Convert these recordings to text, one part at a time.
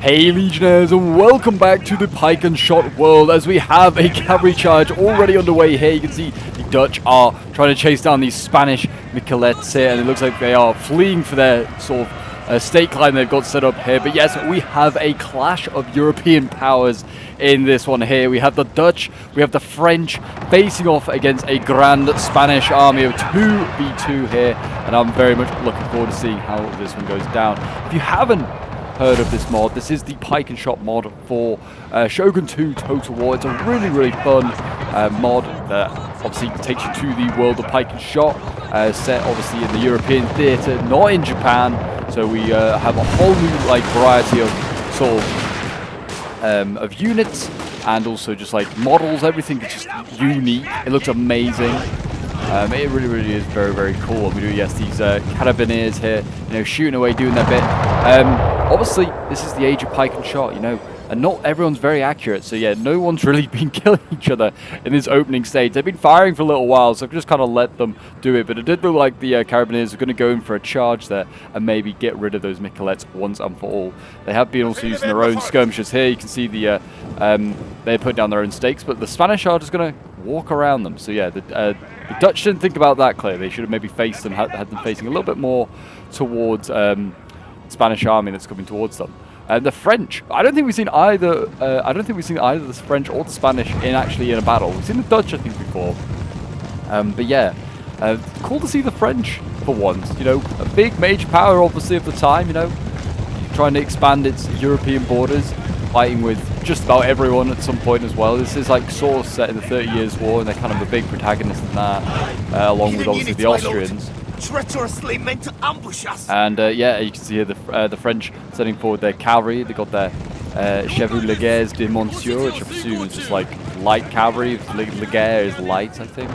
Hey Legionnaires, and welcome back to the Pike and Shot world as we have a cavalry charge already underway here. You can see the Dutch are trying to chase down these Spanish Miquelets here, and it looks like they are fleeing for their sort of state climb they've got set up here. But yes, we have a clash of European powers in this one here. We have the Dutch, we have the French facing off against a grand Spanish army of 2v2 here, and I'm very much looking forward to seeing how this one goes down. If you haven't heard of this mod, this is the Pike and Shot mod for Shogun 2 Total War. It's a really fun mod that obviously takes you to the world of Pike and Shot, set obviously in the European theatre, not in Japan. So we have a whole new variety of sort of units, and also just models. Everything is just unique. It looks amazing. It really is very cool. And we do, yes, these Carabineers here, shooting away, doing their bit. Obviously, this is the age of Pike and Shot, and not everyone's very accurate. So yeah, no one's really been killing each other in this opening stage. They've been firing for a little while, so I've just kind of let them do it. But it did look like the Carabineers are going to go in for a charge there and maybe get rid of those Miquelets once and for all. They have been also using their own skirmishers here. You can see the they put down their own stakes, but the Spanish are just going to walk around them. So yeah, the Dutch didn't think about that clearly. They should have maybe faced them, had them facing a little bit more towards Spanish army that's coming towards them. The French, I don't think we've seen either. I don't think we've seen either the French or the Spanish in a battle. We've seen the Dutch, I think, before. But yeah, cool to see the French for once. A big major power, obviously, of the time. Trying to expand its European borders, fighting with just about everyone at some point as well. This is sort of set in the 30 Years' War, and they're kind of a big protagonist in that, along with obviously the Austrians. Treacherously meant to ambush us. And yeah, you can see here the French sending forward their cavalry. They got their Chevaux de Monsieur, which I presume is just light cavalry. Leger is light, I think.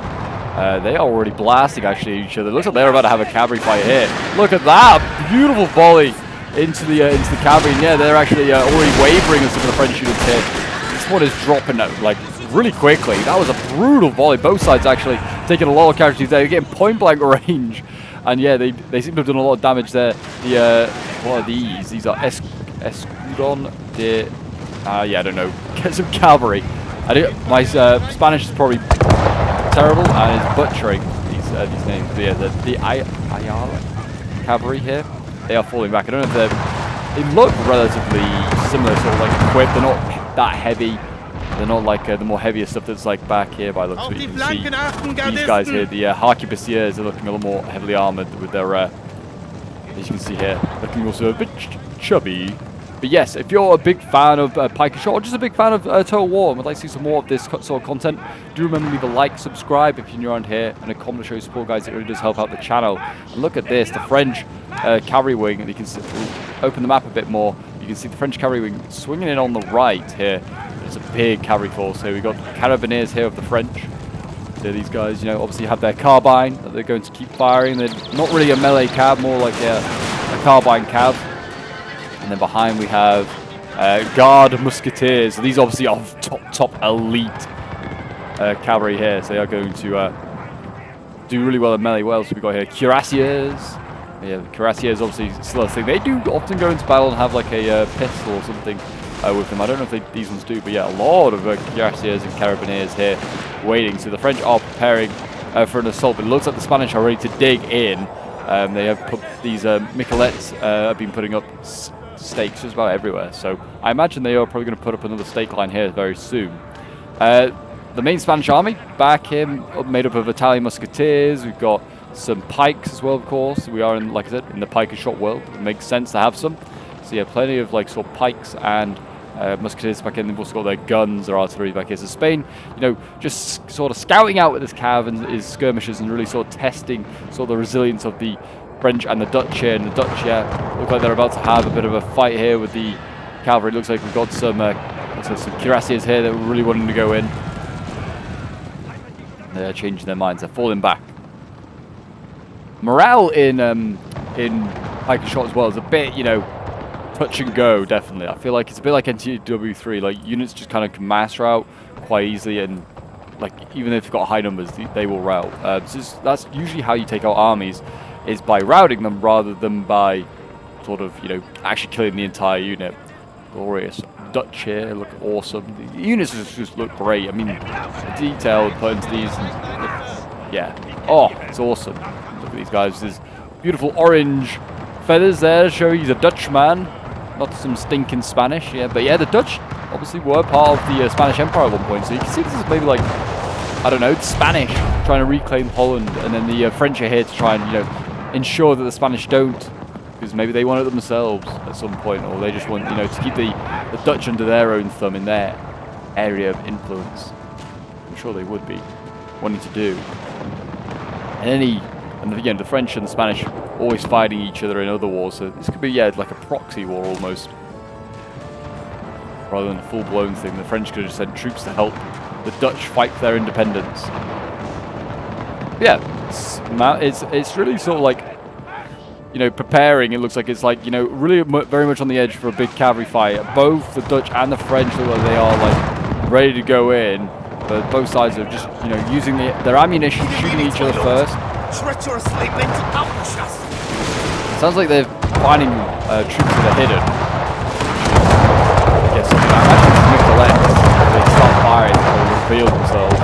They are already blasting actually each other. Looks like they're about to have a cavalry fight here. Look at that beautiful volley into the cavalry. And yeah, they're actually already wavering as some of the French units here. This one is dropping really quickly. That was a brutal volley. Both sides actually taking a lot of casualties there. They're getting point blank range. And yeah, they seem to have done a lot of damage there. What are these? These are Escudon de... yeah, I don't know. Get some cavalry. My Spanish is probably terrible and is butchering these names. But yeah, the Ayala cavalry here, they are falling back. I don't know if they look relatively similar, sort of equipped. They're not that heavy. They're not the more heavier stuff that's back here by the looks of it. You can see these guys here, the Musketeers, are looking a little more heavily armoured with their, as you can see here, looking also a bit chubby. But yes, if you're a big fan of Pike and Shot, or just a big fan of Total War and would like to see some more of this sort of content, do remember to leave a like, subscribe if you're new around here, and a comment to show your support, guys. It really does help out the channel. And look at this, the French cavalry wing, and you can open the map a bit more. You can see the French cavalry wing swinging in on the right here. It's a big cavalry force here. We've got Carabineers here of the French. So these guys, obviously have their carbine that they're going to keep firing. They're not really a melee cav, more like a carbine cav. And then behind we have Guard Musketeers. So these obviously are top elite cavalry here. So they are going to do really well in melee. What else have we got here? Cuirassiers. Yeah, Cuirassiers obviously still a thing. They do often go into battle and have a pistol or something with them. I don't know if these ones do, but yeah, a lot of Cuirassiers and Carabineers here waiting. So the French are preparing for an assault, but it looks like the Spanish are ready to dig in. They have put these Miquelets have been putting up stakes just about everywhere. So I imagine they are probably going to put up another stake line here very soon. The main Spanish army back here, made up of Italian Musketeers. We've got some pikes as well, of course. We are in, like I said, in the Pike and Shot world. It makes sense to have some. So yeah, plenty of sort of pikes and Musketeers back in. They've also got their guns, their artillery back here. So Spain, just sort of scouting out with this cav and his skirmishers and really sort of testing sort of the resilience of the French and the Dutch here. And the Dutch, yeah, look like they're about to have a bit of a fight here with the cavalry. It looks like we've got some cuirassiers here that are really wanting to go in. They're changing their minds. They're falling back. Morale in Pike and Shot as well is a bit, touch and go, definitely. I feel like it's a bit like NTW3. Units just kind of can mass route quite easily, and even if they've got high numbers, they will route. So that's usually how you take out armies, is by routing them rather than by sort of, actually killing the entire unit. Glorious Dutch here, look awesome. The units just look great. I mean, the detail put into these, yeah. Oh, it's awesome. Look at these guys. There's beautiful orange feathers there, show he's a Dutchman, not some stinking Spanish. Yeah, but yeah, the Dutch obviously were part of the Spanish Empire at one point, so you can see this is maybe like, I don't know, the Spanish trying to reclaim Holland, and then the French are here to try and, you know, ensure that the Spanish don't, because maybe they want it themselves at some point, or they just want, you know, to keep the Dutch under their own thumb in their area of influence. I'm sure they would be wanting to do. And again, the French and the Spanish always fighting each other in other wars, so this could be, yeah, like a proxy war almost, rather than a full-blown thing. The French could have sent troops to help the Dutch fight for their independence. Yeah, it's really sort of like, you know, preparing. It looks like it's like, you know, really very much on the edge for a big cavalry fight. Both the Dutch and the French look like they are like ready to go in, but both sides are just, you know, using their ammunition, shooting each other first. Treacherously meant to ambush us. Sounds like they're finding troops that are hidden. I guess I imagine it's they start firing, they reveal themselves.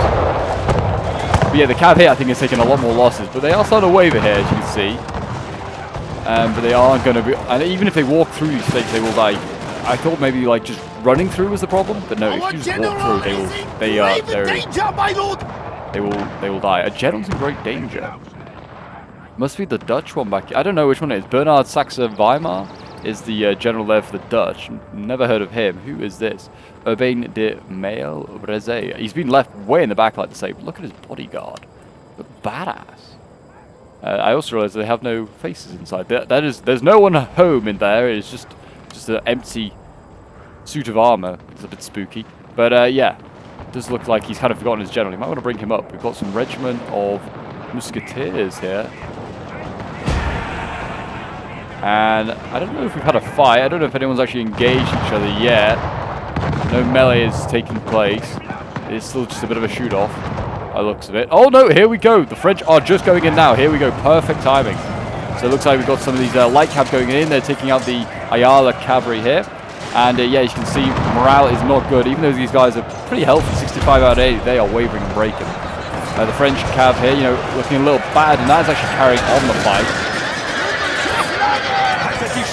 But yeah, the cav here I think is taking a lot more losses, but they are starting to waver here, as you can see. But they aren't going to be, and even if they walk through these stakes, they will die. I thought maybe like just running through was the problem, but no, if you just walk through, they will die. A general's in great danger. Must be the Dutch one back here. I don't know which one it is. Bernard Saxe Weimar is the general there for the Dutch. Never heard of him. Who is this? Urbain de Mael Breze. He's been left way in the back, like to say. Look at his bodyguard. But badass. I also realised they have no faces inside. There's no one home in there. It's just an empty suit of armour. It's a bit spooky. But yeah, it does look like he's kind of forgotten his general. You might want to bring him up. We've got some regiment of Musketeers here. And I don't know if we've had a fight. I don't know if anyone's actually engaged each other yet. No melee is taking place. It's still just a bit of a shoot-off. By the looks of it. Oh no, here we go. The French are just going in now. Here we go. Perfect timing. So it looks like we've got some of these light cav going in. They're taking out the Ayala cavalry here. And yeah, you can see morale is not good. Even though these guys are pretty healthy, 65 out of 80, they are wavering and breaking. The French cav here, you know, looking a little bad, and that is actually carrying on the fight.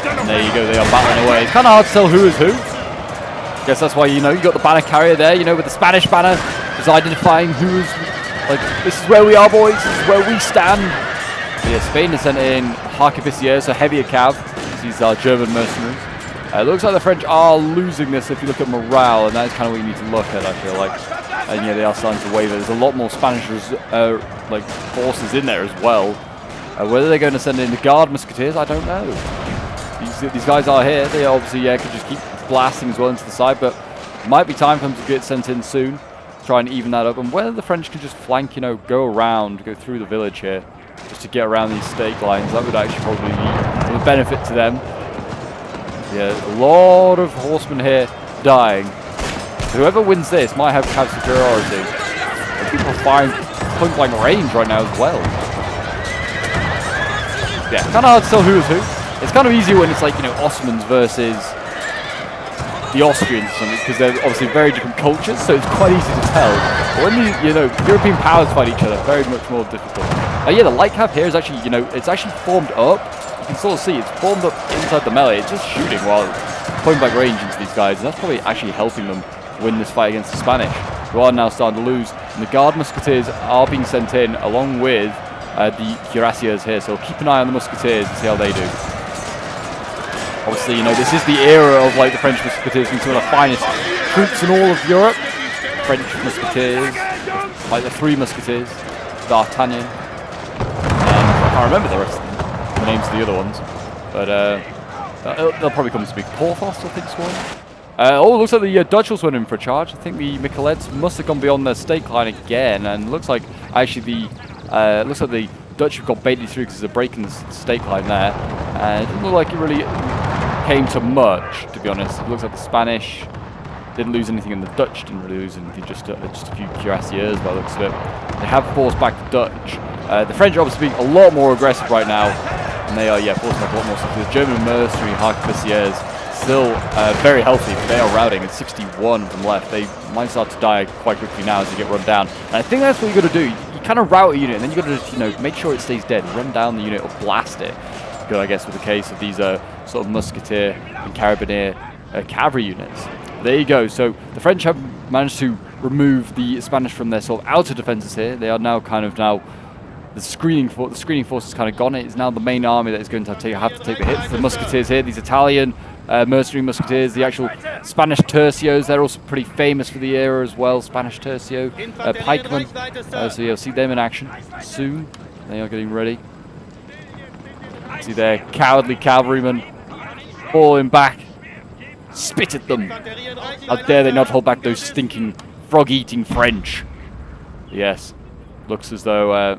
And there you go, they are battling away. It's kind of hard to tell who is who. I guess that's why, you know, you got the banner carrier there, you know, with the Spanish banner, just identifying who's, like, this is where we are, boys, this is where we stand. But yeah, Spain has sent in Musketeers, so heavier cav. These are German mercenaries. It looks like the French are losing this if you look at morale, and that is kind of what you need to look at, I feel like. And yeah, they are starting to waver. There's a lot more Spanish like forces in there as well. Whether they're going to send in the Guard Musketeers, I don't know. These guys are here. They obviously could just keep blasting as well into the side, but might be time for them to get sent in soon. Try and even that up. And whether the French could just flank, you know, go around, go through the village here, just to get around these stake lines, that would actually probably be a benefit to them. Yeah, a lot of horsemen here dying. Whoever wins this might have cav superiority. And people are firing point blank range right now as well. Yeah, kind of hard to tell who is who. It's kind of easier when it's like, you know, Ottomans versus the Austrians or something, because they're obviously very different cultures, so it's quite easy to tell. But when you know, European powers fight each other, very much more difficult. Yeah, the light cav here is actually, you know, it's actually formed up. You can sort of see it's formed up inside the melee. It's just shooting while point blank range into these guys, and that's probably actually helping them win this fight against the Spanish, who are now starting to lose. And the Guard Musketeers are being sent in along with the Cuirassiers here, so keep an eye on the Musketeers and see how they do. Obviously, you know, this is the era of like the French Musketeers being some of the finest troops in all of Europe. French Musketeers, like the Three Musketeers, D'Artagnan, and I can't remember the rest of them, the names of the other ones, but they'll probably come to speak. Porthos, I think, sworn. Oh, it looks like the Dutch was winning for a charge. I think the Miquelets must have gone beyond their stake line again, and it looks like actually the Dutch have got baited through because there's a break in the stake line there. And it didn't look like it really came to much, to be honest. It looks like the Spanish didn't lose anything, and the Dutch didn't really lose anything. Just a few cuirassiers by the looks of it. They have forced back the Dutch. The French are obviously being a lot more aggressive right now, and they are forcing back a lot more stuff. The German mercenary Arquebusiers still very healthy. They are routing at 61 from left. They might start to die quite quickly now as they get run down. And I think that's what you got to do. You kind of route a unit, and then you got to just, you know, make sure it stays dead. Run down the unit or blast it. Good, I guess, with the case of these sort of Musketeer and Carabinier cavalry units. There you go. So the French have managed to remove the Spanish from their sort of outer defenses here. They are now kind of the screening force is kind of gone. It is now the main army that is going to have to take the hits. The Musketeers here, these Italian mercenary Musketeers, the actual Spanish tercios, they're also pretty famous for the era as well. Spanish tercio, pikemen. So you'll see them in action soon. They are getting ready. See their cowardly cavalrymen falling back. Spit at them. How dare they not hold back those stinking frog-eating French. Yes. Looks as though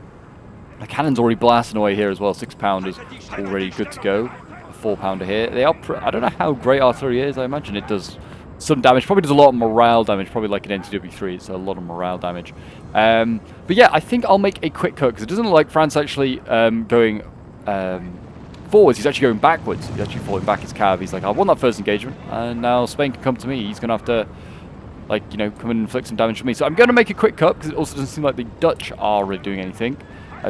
the cannon's already blasting away here as well. 6-pounders already good to go. A 4-pounder here. They are. I don't know how great artillery is. I imagine it does some damage. Probably does a lot of morale damage. Probably like an NTW3. It's a lot of morale damage. But yeah, I think I'll make a quick cut because it doesn't look like France actually going forwards. He's actually going backwards. He's actually falling back his cav. He's like, I won that first engagement, and now Spain can come to me. He's going to have to, like, you know, come and inflict some damage for me. So I'm going to make a quick cut because it also doesn't seem like the Dutch are really doing anything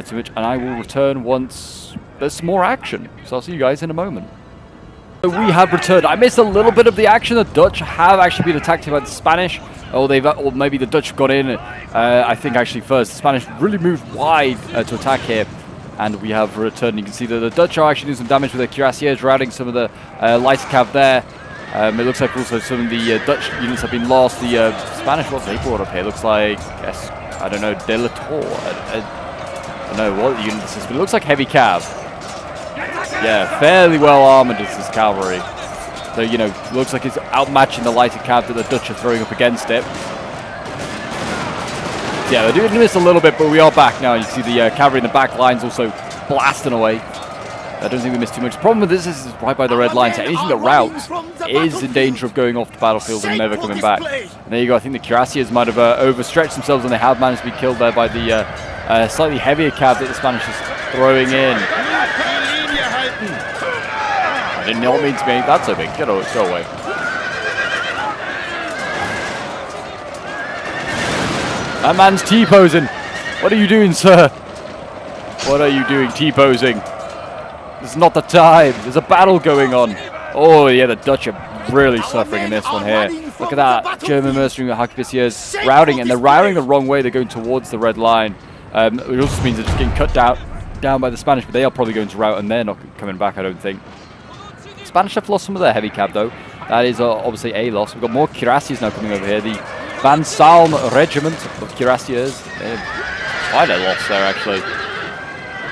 too much, and I will return once there's some more action. So I'll see you guys in a moment. So we have returned. I missed a little bit of the action. The Dutch have actually been attacked by the Spanish. Or maybe the Dutch got in. I think actually first. The Spanish really moved wide to attack here. And we have returned. You can see that the Dutch are actually doing some damage with their cuirassiers, routing some of the lighter cav there. It looks like also some of the Dutch units have been lost. The Spanish, what they brought up here, looks like, yes, I don't know, De La Tour. I don't know what unit this is, but it looks like heavy cav. Yeah, fairly well armored is this cavalry. So, you know, looks like it's outmatching the lighter cav that the Dutch are throwing up against it. Yeah, they're doing this a little bit, but we are back now. You see the cavalry in the back lines also blasting away. I don't think we missed too much. The problem with this is it's right by the red line, so anything that routes is in danger of going off the battlefield and never coming back. And there you go. I think the cuirassiers might have overstretched themselves, and they have managed to be killed there by the slightly heavier cav that the Spanish is throwing in. I did not mean to make that so big. Go away. That man's T-posing. What are you doing, sir? What are you doing, T-posing? This is not the time. There's a battle going on. Oh, yeah, the Dutch are really suffering in this one here. Look at that. German mercenary Musketeers routing, and they're routing the wrong way. They're going towards the red line. It also means they're just getting cut down by the Spanish, but they are probably going to rout, and they're not coming back, I don't think. Spanish have lost some of their heavy cav, though. That is obviously a loss. We've got more cuirassiers now coming over here. The Van Salm Regiment of Cuirassiers. Quite a loss there, actually.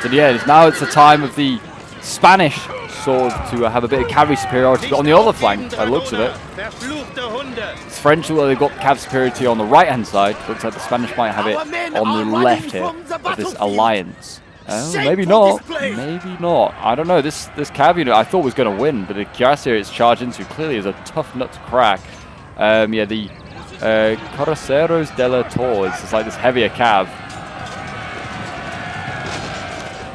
So yeah, now it's the time of the Spanish sort of to have a bit of cavalry superiority, but on the other flank, by the looks of it, it's French, although they've got cav superiority on the right-hand side. Looks like the Spanish might have it on the left here of this alliance. Oh, maybe not. Maybe not. I don't know. This cav unit I thought was going to win, but the cuirassier it's charged into clearly is a tough nut to crack. Yeah, the Coraceros de la Tour is just like this heavier cav.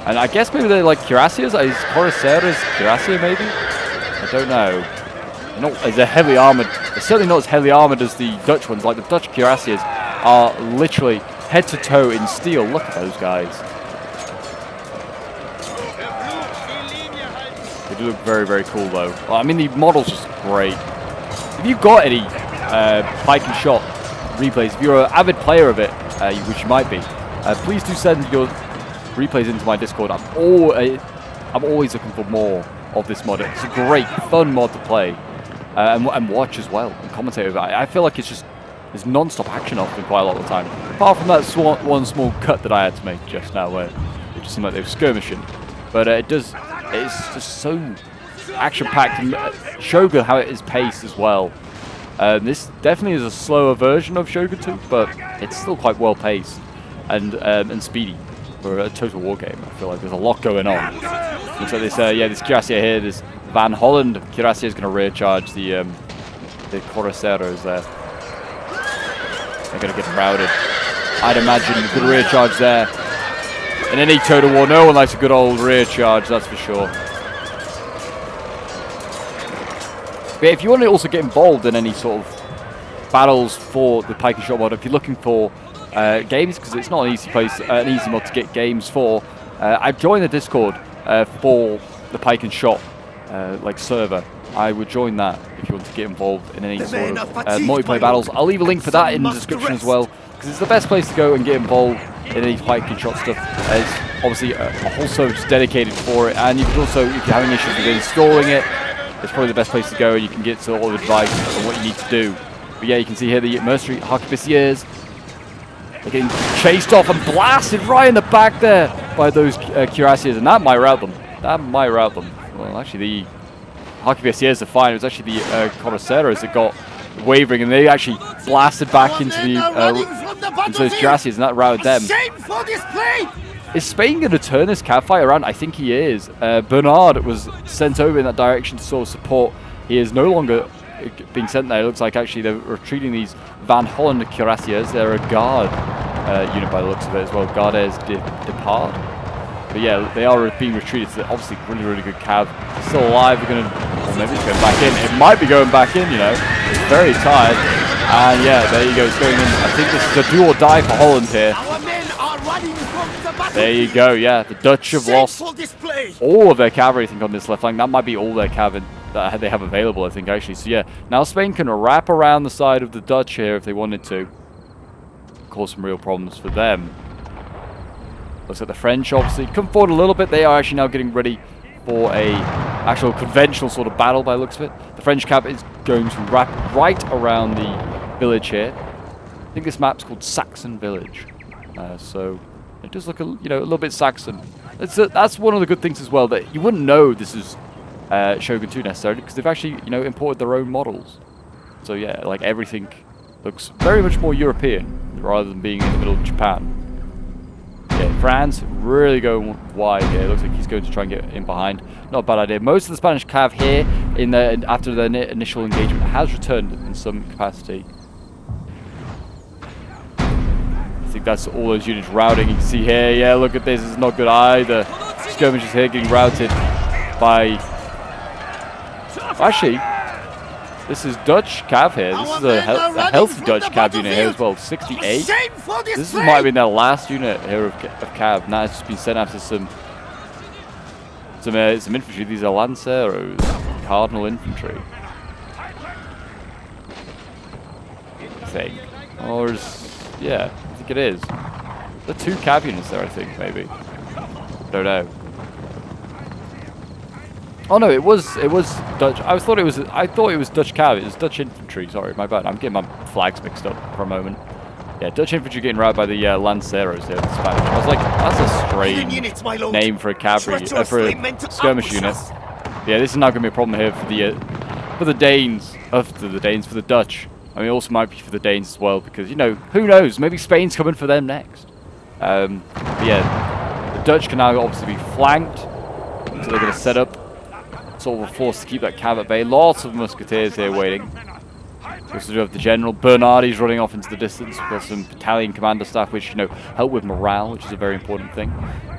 And I guess maybe they're like cuirassiers. Is Coraceros cuirassier maybe? I don't know. They're not as heavily armored. They're certainly not as heavily armored as the Dutch ones. Like the Dutch cuirassiers are literally head to toe in steel. Look at those guys. They do look very, very cool though. Well, I mean, the model's just great. If you've got any Pike and Shot replays, if you're an avid player of it, which you might be, please do send your replays into my Discord. I'm always looking for more of this mod. It's a great, fun mod to play and watch as well and commentate over. I feel like it's non-stop action often quite a lot of the time. Apart from that one small cut that I had to make just now, where it just seemed like they were skirmishing. But it's just so action-packed, and Shogun how it is paced as well. This definitely is a slower version of Shogun 2, but it's still quite well paced and speedy for a Total War game. I feel like there's a lot going on. Looks like this, this cuirassier here, this Van Holland cuirassier is going to rear charge the Coraceros there. They're going to get routed. I'd imagine a good rear charge there. In any Total War, no one likes a good old rear charge, that's for sure. But if you want to also get involved in any sort of battles for the Pike and Shot mod, if you're looking for games, because it's not an easy place, an easy mod to get games for, I've joined the Discord for the Pike and Shot like server. I would join that if you want to get involved in any sort of multiplayer battles. I'll leave a link for that in the description as well, because it's the best place to go and get involved in any Pike and Shot stuff. There's obviously a whole server just dedicated for it, and you can also, if you're having issues with installing it, it's probably the best place to go, and you can get all the advice on what you need to do. But yeah, you can see here the mercenary Musketeers. They're getting chased off and blasted right in the back there by those cuirassiers, and that might rout them. That might rout them. Well, actually, the Musketeers are fine. It was actually the Corsaires that got wavering, and they actually blasted back into those cuirassiers, and that routed them. Is Spain going to turn this cav fight around? I think he is. Bernard was sent over in that direction to sort of support. He is no longer being sent there. It looks like actually they're retreating these Van Holland cuirassiers. They're a guard unit by the looks of it as well. Gardes Depart. But yeah, they are being retreated. So obviously really, really good cav. Still alive. They're going to, well, maybe it's going back in. It might be going back in, you know. It's very tired. And yeah, there you go. It's going in. I think this is a do or die for Holland here. There you go, yeah. The Dutch have lost all of their cavalry, I think, on this left flank. That might be all their cav that they have available, I think, actually. So yeah, now Spain can wrap around the side of the Dutch here if they wanted to. Cause some real problems for them. Looks like the French, obviously, come forward a little bit. They are actually now getting ready for a actual conventional sort of battle by the looks of it. The French cav is going to wrap right around the village here. I think this map's called Saxon Village. So it does look, a little bit Saxon. That's one of the good things as well, that you wouldn't know this is Shogun 2 necessarily, because they've actually, imported their own models. So yeah, like everything looks very much more European rather than being in the middle of Japan. Yeah, France really going wide here. It looks like he's going to try and get in behind. Not a bad idea. Most of the Spanish cav here after the initial engagement has returned in some capacity. I think that's all those units routing. You can see here, yeah, look at this. It's not good either. Skirmishers here getting routed by... Actually, this is Dutch cav here. This is a healthy Dutch cav unit here as well. 68. This might have been their last unit here of cav. Now it's just been sent after some infantry. These are Lanceros, Cardinal infantry, I think. Or is, yeah, I think it is. There are 2 cav units there, I think, maybe. Don't know. Oh no, it was Dutch. I thought it was Dutch cav. It was Dutch infantry. Sorry, my bad. I'm getting my flags mixed up for a moment. Yeah, Dutch infantry getting routed by the Lanceros here, the Spanish. I was like, that's a strange name for a cavalry, for a skirmish unit. Yeah, this is now going to be a problem here for the Danes, for the Dutch. I mean, it also might be for the Danes as well, because, who knows? Maybe Spain's coming for them next. But yeah, the Dutch can now obviously be flanked, so they're going to set up sort of a force to keep that cav at bay. Lots of musketeers here waiting. We also do have the general. Bernardi's running off into the distance. We've got some battalion commander staff, which, help with morale, which is a very important thing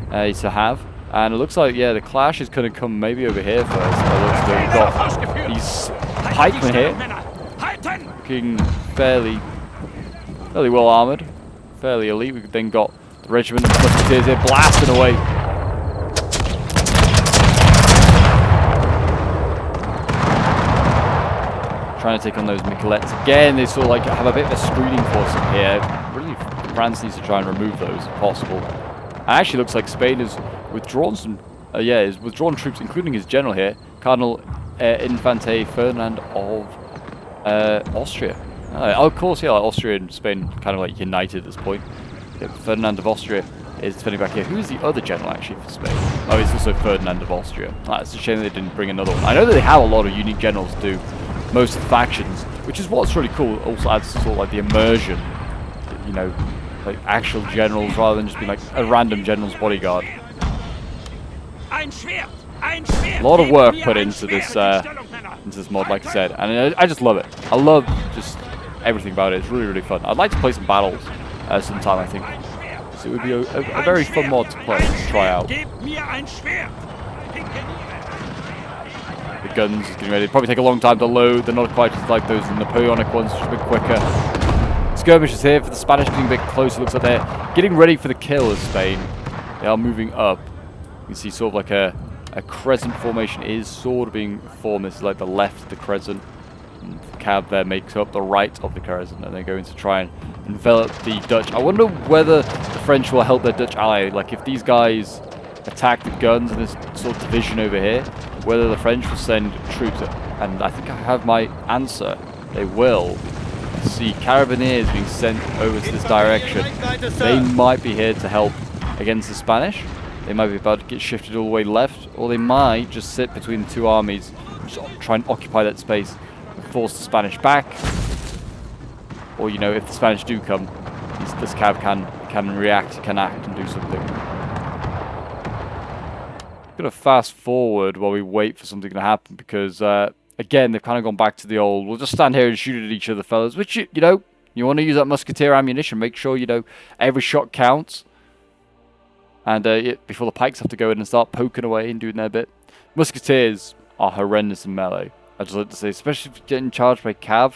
to have. And it looks like, yeah, the clash is going to come maybe over here first. We've got these pikemen here, looking fairly well armoured, fairly elite. We've then got the regiment of musketeers here blasting away. Trying to take on those Miquelettes. Again, they sort of like have a bit of a screening force in here. Really, France needs to try and remove those if possible. It actually looks like Spain has withdrawn some, has withdrawn troops, including his general here, Cardinal Infante Ferdinand of Austria. Of course, yeah, like Austria and Spain kind of like united at this point. Yeah, Ferdinand of Austria is defending back here. Who is the other general actually for Spain? Oh, it's also Ferdinand of Austria. It's a shame they didn't bring another one. I know that they have a lot of unique generals to do most of the factions, which is what's really cool. Also adds sort of like the immersion, like actual generals rather than just being like a random general's bodyguard. A lot of work put into this mod, like I said, and I just love it. I love just everything about it. It's really, really fun. I'd like to play some battles sometime, I think. So it would be a very fun mod to play, to try out. The guns getting ready. Probably take a long time to load. They're not quite as like those Napoleonic ones, just a bit quicker. Skirmishes here for the Spanish getting a bit closer. Looks like they're getting ready for the kill of Spain. They are moving up. You can see sort of like a crescent formation is sort of being formed. This is like the left of the crescent. And the cab there makes up the right of the crescent, and they're going to try and envelop the Dutch. I wonder whether the French will help their Dutch ally. Like if these guys attack the guns in this sort of division over here, whether the French will send troops. And I think I have my answer. They will. See Carabiniers being sent over to this direction. They might be here to help against the Spanish. They might be about to get shifted all the way left, or they might just sit between the two armies, just try and occupy that space and force the Spanish back. Or, you know, if the Spanish do come, this cav can react, can act and do something. I'm gonna fast forward while we wait for something to happen because again, they've kind of gone back to the old, we'll just stand here and shoot at each other, fellas. Which, you know, you want to use that musketeer ammunition. Make sure, you know, every shot counts. And before the pikes have to go in and start poking away and doing their bit. Musketeers are horrendous in melee. I just like to say, especially if you're getting charged by cav,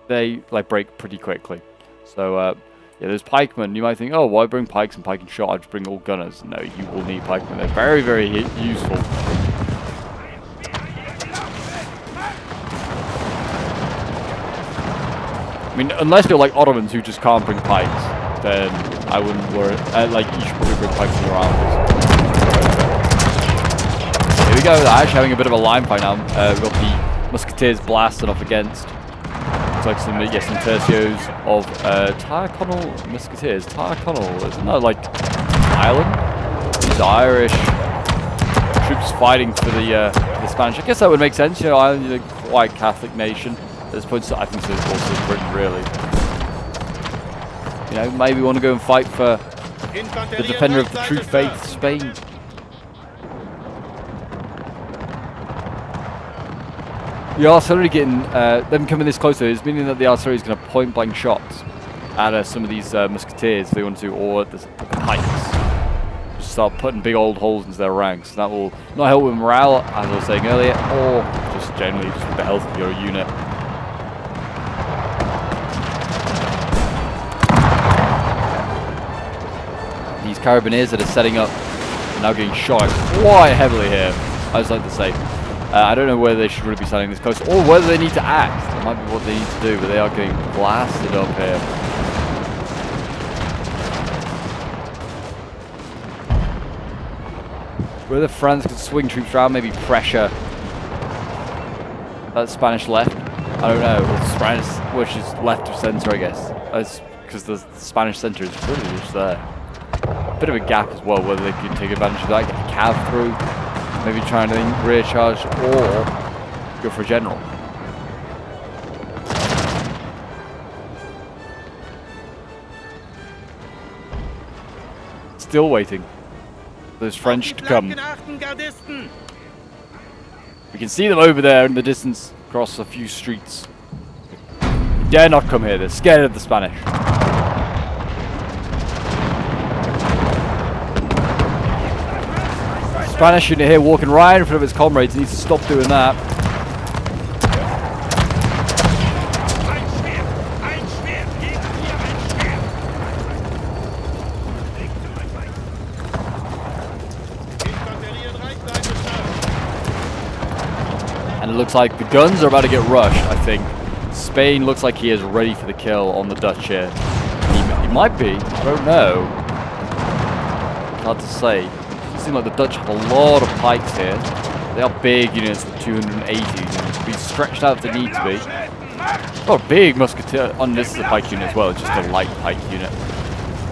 they like break pretty quickly. So, yeah, there's pikemen. You might think, oh, why bring pikes and pike and shot? I'd just bring all gunners. No, you will need pikemen. They're very, very useful. I mean, unless you're like Ottomans who just can't bring pikes, then I wouldn't worry. Like, you should probably bring pikes in your armies. Here we go. They're actually having a bit of a line fight now. We've got the Musketeers blasting off against. Looks like some tercios of Tyrconnell Musketeers. Tyrconnell, isn't that like Ireland? These Irish troops fighting for the Spanish. I guess that would make sense. You know, Ireland is a quite Catholic nation. At this point, I think so also Britain, really. You know, maybe want to go and fight for the defender of the true faith, Spain. The artillery getting, them coming this closer is meaning that the artillery is going to point blank shots at some of these musketeers if they want to, or the pikes. Just start putting big old holes into their ranks. That will not help with morale, as I was saying earlier, or just generally just with the health of your unit. These Carabiniers that are setting up are now getting shot quite heavily here, I just like to say. I don't know whether they should really be standing this close or whether they need to act. That might be what they need to do, but they are getting blasted up here. Whether France could swing troops around, maybe pressure that Spanish left. I don't know. Or Spanish, which is left of centre, I guess. Because the Spanish centre is really just there. Bit of a gap as well, whether they could take advantage of that, get a cav through, maybe try and rear charge, or go for a general. Still waiting for those French to come. We can see them over there in the distance, across a few streets. They dare not come here, they're scared of the Spanish. Spanish unit here walking right in front of its comrades. Needs to stop doing that. And it looks like the guns are about to get rushed, I think. Spain looks like he is ready for the kill on the Dutch here. He might be. I don't know. Hard to say. It seems like the Dutch have a lot of pikes here. They are big units with 280. To be stretched out if they need to be. Got a big musketeer. Oh, this is a pike unit as well. It's just a light pike unit.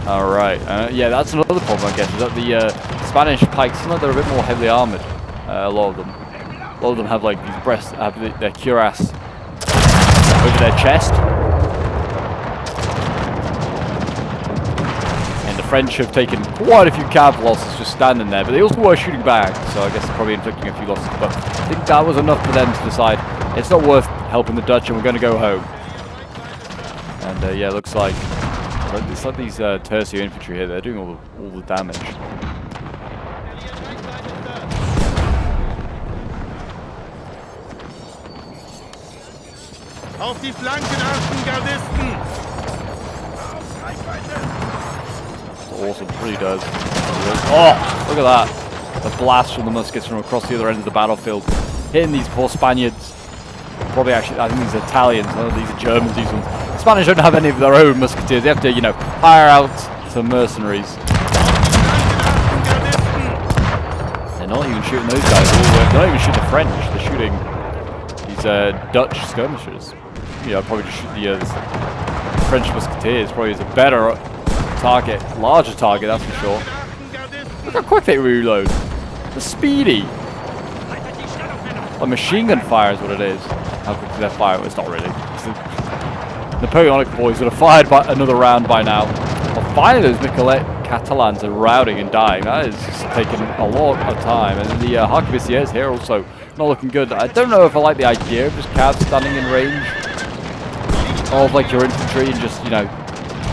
Alright. Yeah, that's another problem, I guess. Is that the Spanish pikes seem like they're a bit more heavily armoured. A lot of them. A lot of them have like these breasts, have their cuirass over their chest. French have taken quite a few cav losses just standing there, but they also were shooting back, so I guess they're probably inflicting a few losses. But I think that was enough for them to decide it's not worth helping the Dutch and we're going to go home. And yeah, looks like it's like these tertiary infantry here. They're doing all the damage. Auf die Flanken achten, Gardisten! Awesome, really does. Oh, look at that. The blast from the muskets from across the other end of the battlefield. Hitting these poor Spaniards. Probably actually, I think these are Italians, none of these are Germans, these ones. The Spanish don't have any of their own musketeers. They have to, you know, hire out some mercenaries. They're not even shooting those guys. They're not even shooting the French. They're shooting these Dutch skirmishers. You know, probably just shoot the French musketeers. Probably is a better target, larger target, that's for sure. Look how quick they reload. They're speedy. A machine gun fire is what it is. How quickly they're firing? It's not really. It's the Napoleonic boys would have fired by another round by now. Well, finally, those Miquelets Catalans are routing and dying. That is just taking a lot of time. And then the Arquebusiers here also not looking good. I don't know if I like the idea of just cabs standing in range of like your infantry and just, you know,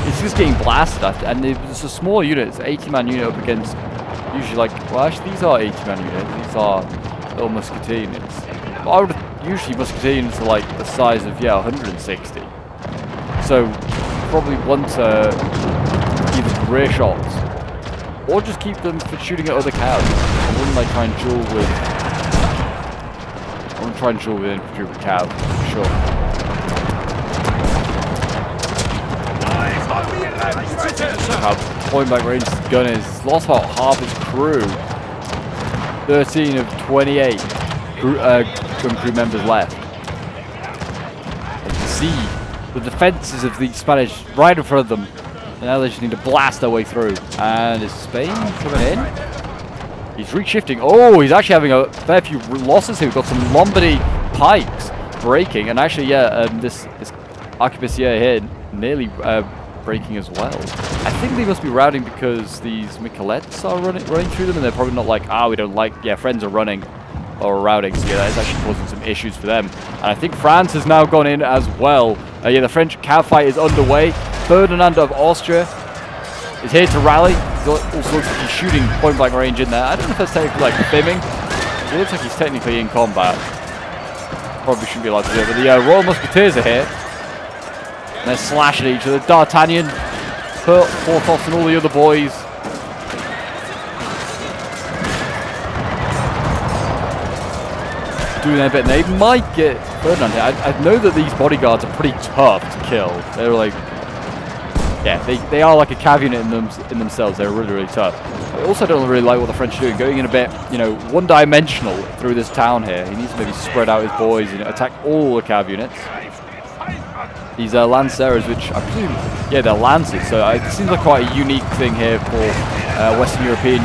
it's just getting blasted at. And it's a small unit. It's an 80-man unit up against usually like, well, actually these are 80-man units. These are little musketeer units. But I would usually musketeer units are like the size of 160. So probably want to either rear shots or just keep them for shooting at other cabs. I wouldn't like try and duel with. I wouldn't try and duel with infantry with cab for sure. How point blank range this gun is. Lost about half his crew. 13 of 28 gun crew members left. You can see the defences of the Spanish right in front of them. And now they just need to blast their way through. And is Spain coming in? He's reshifting. Oh, he's actually having a fair few losses here. We've got some Lombardy pikes breaking. And actually, yeah, this Arquebusier here nearly breaking as well. I think they must be routing because these Miquelets are running through them, and they're probably not like, we don't like, friends are running or routing. So yeah, that is actually causing some issues for them. And I think France has now gone in as well. Yeah, the French cav fight is underway. Ferdinand of Austria is here to rally. He also looks like he's shooting point blank range in there. I don't know if that's technically like fimming. It looks like he's technically in combat. Probably shouldn't be allowed to do it, but the Royal Musketeers are here. And they're slashing each other. D'Artagnan, Porthos, and all the other boys. Doing their bit, and they might get Ferdinand here. I know that these bodyguards are pretty tough to kill. They're like, yeah, they are like a cav unit in themselves. They're really, really tough. I also don't really like what the French are doing, going in a bit, one-dimensional through this town here. He needs to maybe spread out his boys and attack all the cav units. These are Lancers, which I presume, yeah, they're Lancers. So it seems like quite a unique thing here for Western European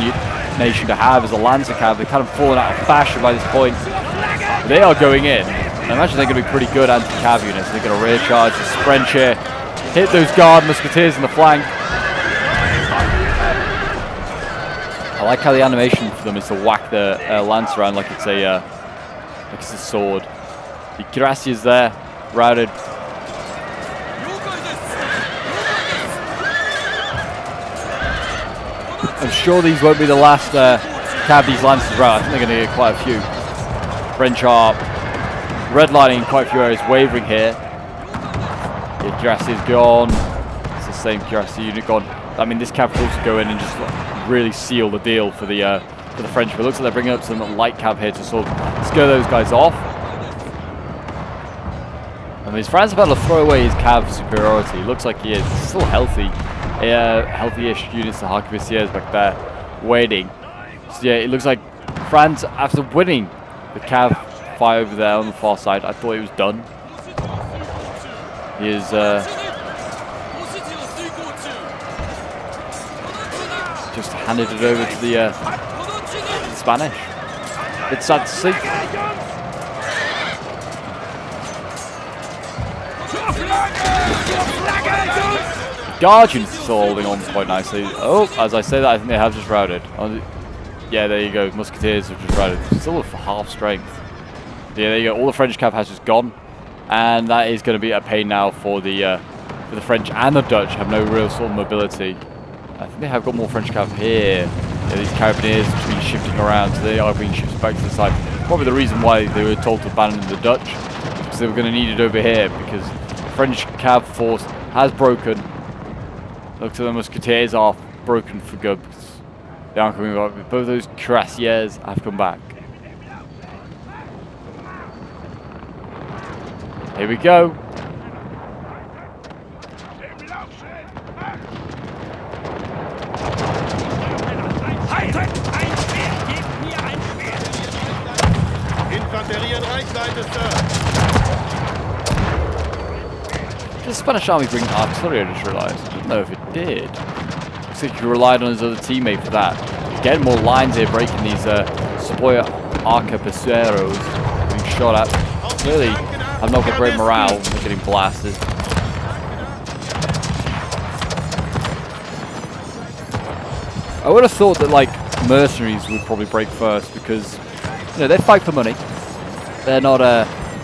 nation to have as a Lancer cav. They've kind of fallen out of fashion by this point. They are going in. I imagine they're going to be pretty good anti-cav units. They're going to rear charge this French here, hit those guard musketeers in the flank. I like how the animation for them is to whack the lance around like it's a sword. The cuirassiers there, routed. I'm sure these won't be the last cav these lances rout. I think they're going to get quite a few. French are redlining quite a few areas, wavering here. The cuirassiers gone. It's the same cuirassier unit gone. I mean, this cav will also go in and just really seal the deal for the French. But it looks like they're bringing up some light cav here to sort of scare those guys off. I mean, is France about to throw away his cav superiority? It looks like he is. He's still healthy. Healthy-ish units, the Arquebusiers back there, waiting. So yeah, it looks like France, after winning the cav fight over there on the far side, I thought he was done. He is just handed it over to the Spanish. It's sad to see. Guard units are still holding on quite nicely. Oh, as I say that, I think they have just routed. Yeah, there you go. Musketeers have just routed. Still for half strength. Yeah, there you go. All the French cav has just gone, and that is going to be a pain now for the French and the Dutch. Have no real sort of mobility. I think they have got more French cav here. Yeah, these carabiniers have been shifting around, so they are being shifted back to the side. Probably the reason why they were told to abandon the Dutch. because they were going to need it over here because French cav force has broken. Looks like the Musketeers are broken for good. They aren't coming back. Both those cuirassiers have come back. Here we go. Infanterie in Reichweite, Sir. Did the Spanish army bring artillery? I just realised. I don't know if it did. Looks like he relied on his other teammate for that. Getting more lines here, breaking these Spoya Arcapaceros being shot at. Clearly, have not got great morale. They're getting blasted. I would have thought that like mercenaries would probably break first because you know they fight for money. They're not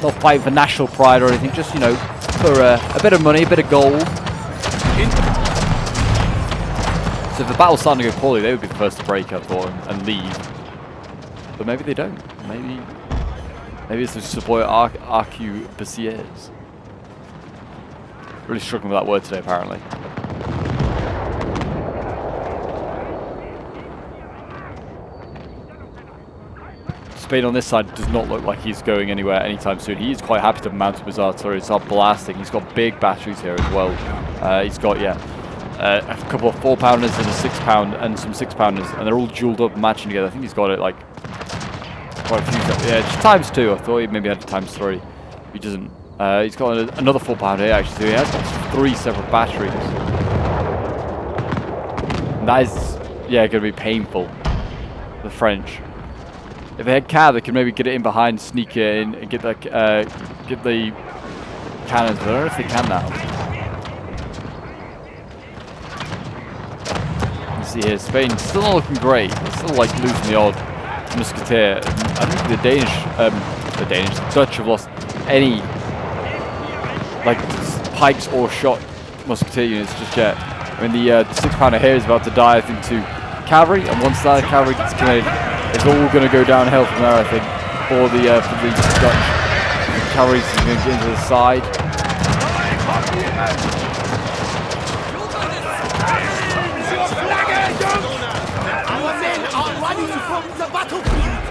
not fighting for national pride or anything. Just for a bit of money, a bit of gold. So if the battle's starting to go poorly, they would be the first to break up and leave. But maybe they don't. Maybe it's the Spoya Arcapaceros. Really struggling with that word today, apparently. Spain on this side does not look like he's going anywhere anytime soon. He is quite happy to mount up his artillery and start blasting. He's got big batteries here as well. He's got, a couple of 4-pounders and a 6-pound and some 6-pounders, and they're all jeweled up and matching together. I think he's got it like quite a few. Yeah, just ×2. I thought he maybe had ×3. He doesn't. He's got another 4-pounder here actually. So he has got 3 separate batteries. And that is, going to be painful. The French. If they had cav, they could maybe get it in behind, sneak it in, and get the cannons. But I don't know if they can now. You see here, Spain still not looking great. They're still like losing the odd musketeer. I don't think the Dutch have lost any like pikes or shot musketeer units just yet. I mean, the 6-pounder here is about to die, I think, to cavalry, and once that cavalry gets committed, it's all going to go downhill from there, I think, for the Dutch. The cavalry's going to get into the side. Our men are running from the battlefield.